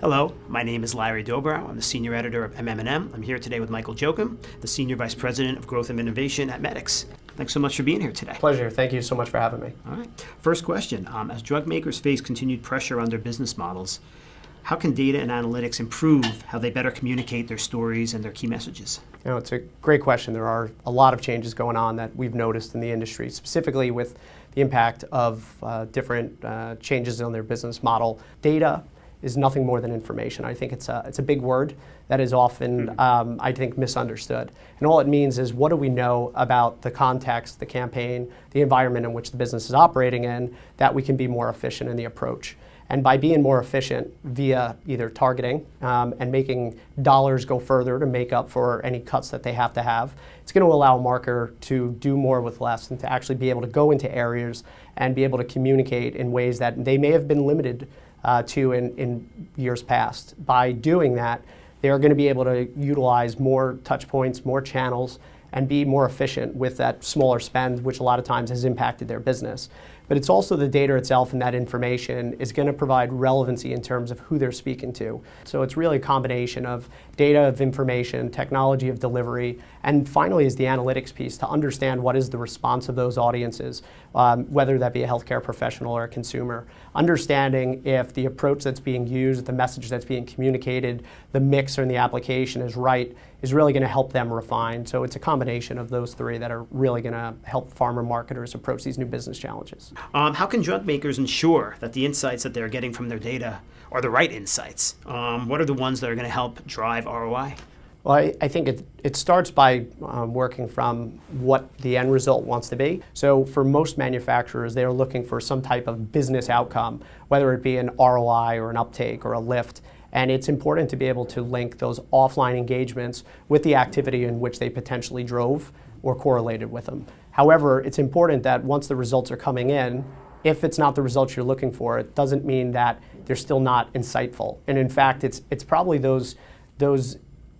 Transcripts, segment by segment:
Hello, my name is Larry Dobrow. I'm the Senior Editor of MM+M. I'm here today with Michael Joachim, the Senior Vice President of Growth and Innovation at Medicx. Thanks so much for being here today. Pleasure. Thank you so much for having me. All right. First question. As drug makers face continued pressure on their business models, how can data and analytics improve how they better communicate their stories and their key messages? It's a great question. There are a lot of changes going on that we've noticed in the industry, specifically with the impact of different changes in their business model. Data is nothing more than information. I think it's a big word that is often, I think, misunderstood. And all it means is, what do we know about the context, the campaign, the environment in which the business is operating in, that we can be more efficient in the approach. And by being more efficient via either targeting and making dollars go further to make up for any cuts that they have to have, it's going to allow a marketer to do more with less and to actually be able to go into areas and be able to communicate in ways that they may have been limited to in years past. By doing that, they're going to be able to utilize more touch points, more channels, and be more efficient with that smaller spend, which a lot of times has impacted their business. But it's also the data itself, and that information is going to provide relevancy in terms of who they're speaking to. So it's really a combination of data, of information, technology of delivery, and finally is the analytics piece to understand what is the response of those audiences, whether that be a healthcare professional or a consumer. Understanding if the approach that's being used, the message that's being communicated, the mix or the application is right, is really going to help them refine. So it's a combination of those three that are really going to help pharma marketers approach these new business challenges. How can drug makers ensure that the insights that they're getting from their data are the right insights? What are the ones that are going to help drive ROI? Well, I think it starts by working from what the end result wants to be. So for most manufacturers, they're looking for some type of business outcome, whether it be an ROI or an uptake or a lift. And it's important to be able to link those offline engagements with the activity in which they potentially drove or correlated with them. However, it's important that once the results are coming in, if it's not the results you're looking for, it doesn't mean that they're still not insightful. And in fact, it's probably those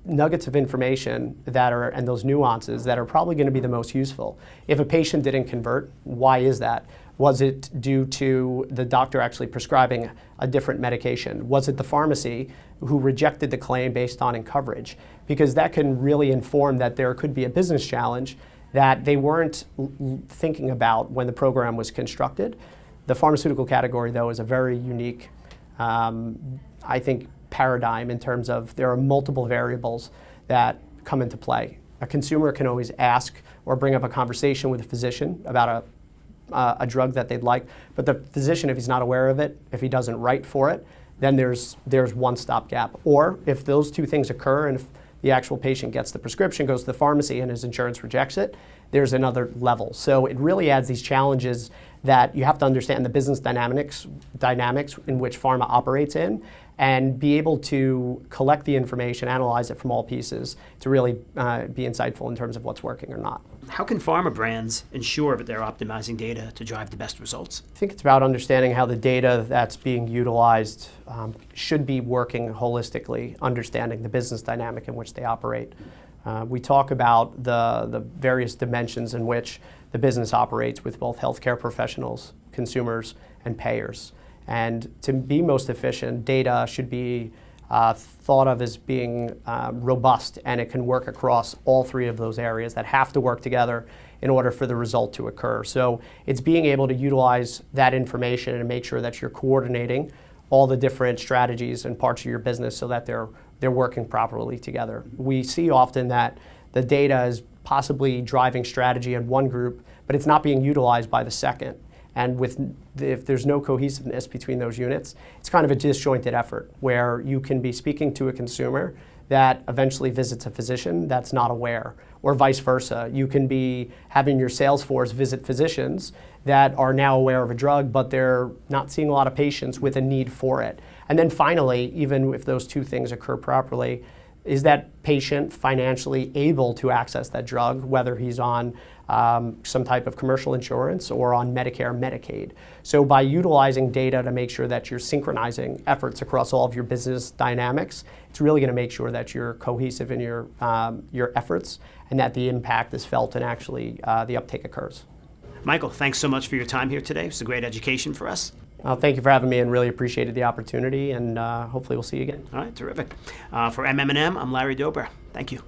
nuggets of information that are, and those nuances that are probably going to be the most useful. If a patient didn't convert, why is that? Was it due to the doctor actually prescribing a different medication? Was it the pharmacy who rejected the claim based on coverage? Because that can really inform that there could be a business challenge that they weren't thinking about when the program was constructed. The pharmaceutical category, though, is a very unique, I think, paradigm in terms of there are multiple variables that come into play. A consumer can always ask or bring up a conversation with a physician about a drug that they'd like, but the physician, if he's not aware of it, if he doesn't write for it, then there's one stopgap. Or if those two things occur and if the actual patient gets the prescription, goes to the pharmacy, and his insurance rejects it, there's another level. So it really adds these challenges that you have to understand the business dynamics in which pharma operates in, and be able to collect the information, analyze it from all pieces to really be insightful in terms of what's working or not. How can pharma brands ensure that they're optimizing data to drive the best results? I think it's about understanding how the data that's being utilized should be working holistically, understanding the business dynamic in which they operate. We talk about the various dimensions in which the business operates with both healthcare professionals, consumers, and payers. And to be most efficient, data should be thought of as being robust, and it can work across all three of those areas that have to work together in order for the result to occur. So it's being able to utilize that information and make sure that you're coordinating all the different strategies and parts of your business so that they're working properly together. We see often that the data is possibly driving strategy in one group, but it's not being utilized by the second. And if there's no cohesiveness between those units, it's kind of a disjointed effort where you can be speaking to a consumer that eventually visits a physician that's not aware, or vice versa. You can be having your sales force visit physicians that are now aware of a drug, but they're not seeing a lot of patients with a need for it. And then finally, even if those two things occur properly, is that patient financially able to access that drug, whether he's on some type of commercial insurance or on Medicare, Medicaid? So by utilizing data to make sure that you're synchronizing efforts across all of your business dynamics, it's really going to make sure that you're cohesive in your efforts and that the impact is felt and actually the uptake occurs. Michael, thanks so much for your time here today. It's a great education for us. Thank you for having me, and really appreciated the opportunity, and hopefully we'll see you again. All right, terrific. For MM+M, I'm Larry Dober. Thank you.